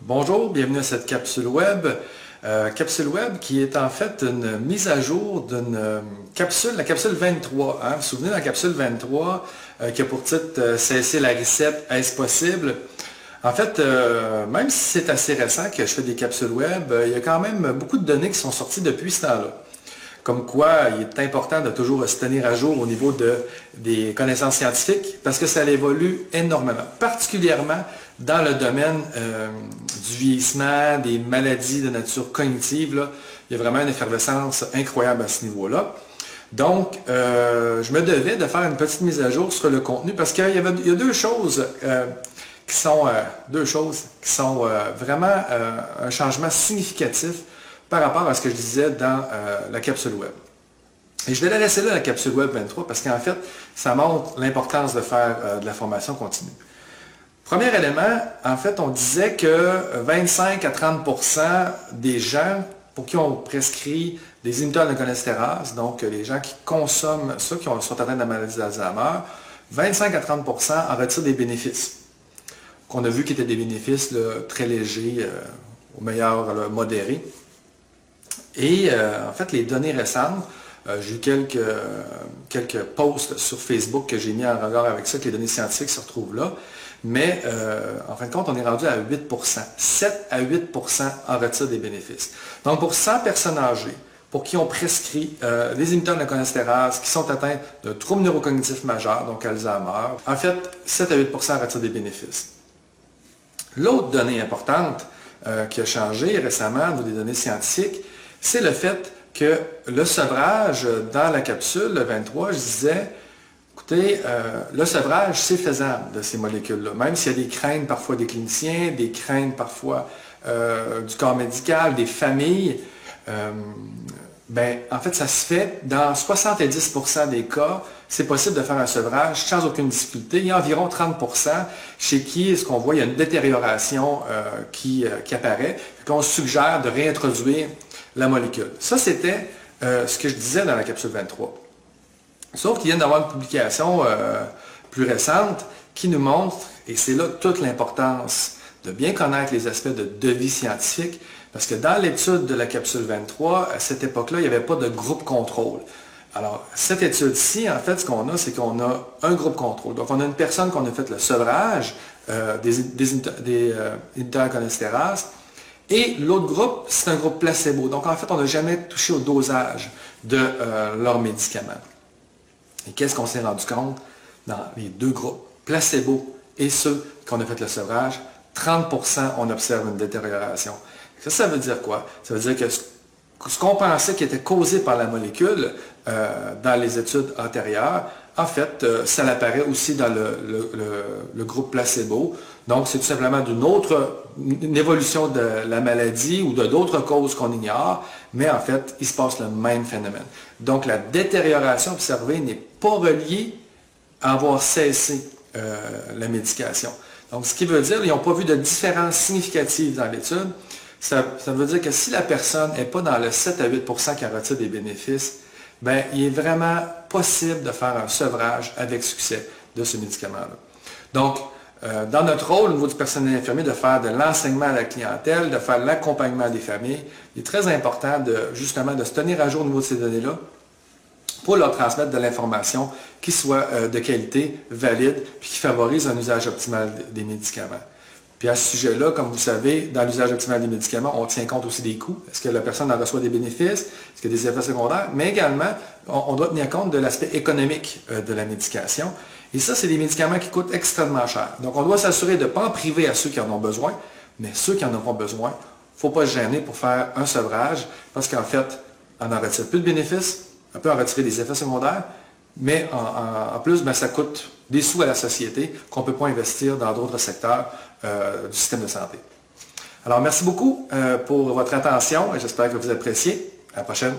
Bonjour, bienvenue à cette capsule web. Capsule web qui est en fait une mise à jour d'une capsule, la capsule 23. Vous vous souvenez de la capsule 23 qui a pour titre Cesser la recette, est-ce possible? En fait, même si c'est assez récent que je fais des capsules web, il y a quand même beaucoup de données qui sont sorties depuis ce temps-là. Comme quoi, il est important de toujours se tenir à jour au niveau des connaissances scientifiques parce que ça évolue énormément, particulièrement dans le domaine du vieillissement, des maladies de nature cognitive. Là, il y a vraiment une effervescence incroyable à ce niveau-là. Donc, je me devais de faire une petite mise à jour sur le contenu parce qu'il y a deux choses qui sont vraiment un changement significatif par rapport à ce que je disais dans la capsule web. Et je vais la laisser là, la capsule web 23, parce qu'en fait, ça montre l'importance de faire de la formation continue. Premier élément, en fait, on disait que 25 à 30% des gens pour qui on prescrit des inhibiteurs de cholestérase, donc les gens qui consomment ça, qui sont atteints de la maladie d'Alzheimer, 25 à 30% en retirent des bénéfices. Qu'on a vu qui étaient des bénéfices là, très légers, au meilleur là, modérés. Et en fait, les données récentes, j'ai eu quelques posts sur Facebook que j'ai mis en regard avec ça, que les données scientifiques se retrouvent là. Mais en fin de compte, on est rendu à 8%. 7 à 8% en retire des bénéfices. Donc, pour 100 personnes âgées, pour qui on prescrit des inhibiteurs de la cholestérase, qui sont atteints de troubles neurocognitifs majeurs, donc Alzheimer, en fait, 7 à 8% en retire des bénéfices. L'autre donnée importante qui a changé récemment dans des données scientifiques, c'est le fait que le sevrage dans la capsule, le 23, je disais, écoutez, le sevrage, c'est faisable de ces molécules-là, même s'il y a des craintes parfois des cliniciens, des craintes parfois du corps médical, des familles. En fait, ça se fait dans 70% des cas, c'est possible de faire un sevrage sans aucune difficulté. Il y a environ 30% chez qui, ce qu'on voit, il y a une détérioration qui apparaît. On suggère de réintroduire la molécule. Ça, c'était ce que je disais dans la capsule 23. Sauf qu'il vient d'avoir une publication plus récente qui nous montre, et c'est là toute l'importance de bien connaître les aspects de devis scientifique, parce que dans l'étude de la capsule 23, à cette époque-là, il n'y avait pas de groupe contrôle. Alors, cette étude-ci, en fait, ce qu'on a, c'est qu'on a un groupe contrôle. Donc, on a une personne qu'on a fait le sevrage des inhibiteurs de cholestérase, et l'autre groupe, c'est un groupe placebo. Donc, en fait, on n'a jamais touché au dosage de leurs médicaments. Et qu'est-ce qu'on s'est rendu compte dans les deux groupes, placebo et ceux qu'on a fait le sevrage? 30%, on observe une détérioration. Ça veut dire quoi? Ça veut dire que ce qu'on pensait qui était causé par la molécule dans les études antérieures, en fait, ça apparaît aussi dans le groupe placebo. Donc, c'est tout simplement une évolution de la maladie ou de d'autres causes qu'on ignore, mais en fait, il se passe le même phénomène. Donc, la détérioration observée n'est pas reliée à avoir cessé la médication. Donc, ce qui veut dire qu'ils n'ont pas vu de différence significative dans l'étude. Ça veut dire que si la personne n'est pas dans le 7 à 8% qui en retire des bénéfices, il est vraiment possible de faire un sevrage avec succès de ce médicament-là. Donc, dans notre rôle au niveau du personnel infirmier, de faire de l'enseignement à la clientèle, de faire l'accompagnement des familles, il est très important justement de se tenir à jour au niveau de ces données-là pour leur transmettre de l'information qui soit de qualité, valide, puis qui favorise un usage optimal des médicaments. Puis à ce sujet-là, comme vous savez, dans l'usage optimal des médicaments, on tient compte aussi des coûts. Est-ce que la personne en reçoit des bénéfices? Est-ce qu'il y a des effets secondaires? Mais également, on doit tenir compte de l'aspect économique de la médication. Et ça, c'est des médicaments qui coûtent extrêmement cher. Donc, on doit s'assurer de ne pas en priver à ceux qui en ont besoin, mais ceux qui n'en ont pas besoin, il ne faut pas se gêner pour faire un sevrage, parce qu'en fait, on n'en retire plus de bénéfices, on peut en retirer des effets secondaires, mais en plus, ça coûte des sous à la société qu'on ne peut pas investir dans d'autres secteurs du système de santé. Alors, merci beaucoup pour votre attention et j'espère que vous appréciez. À la prochaine.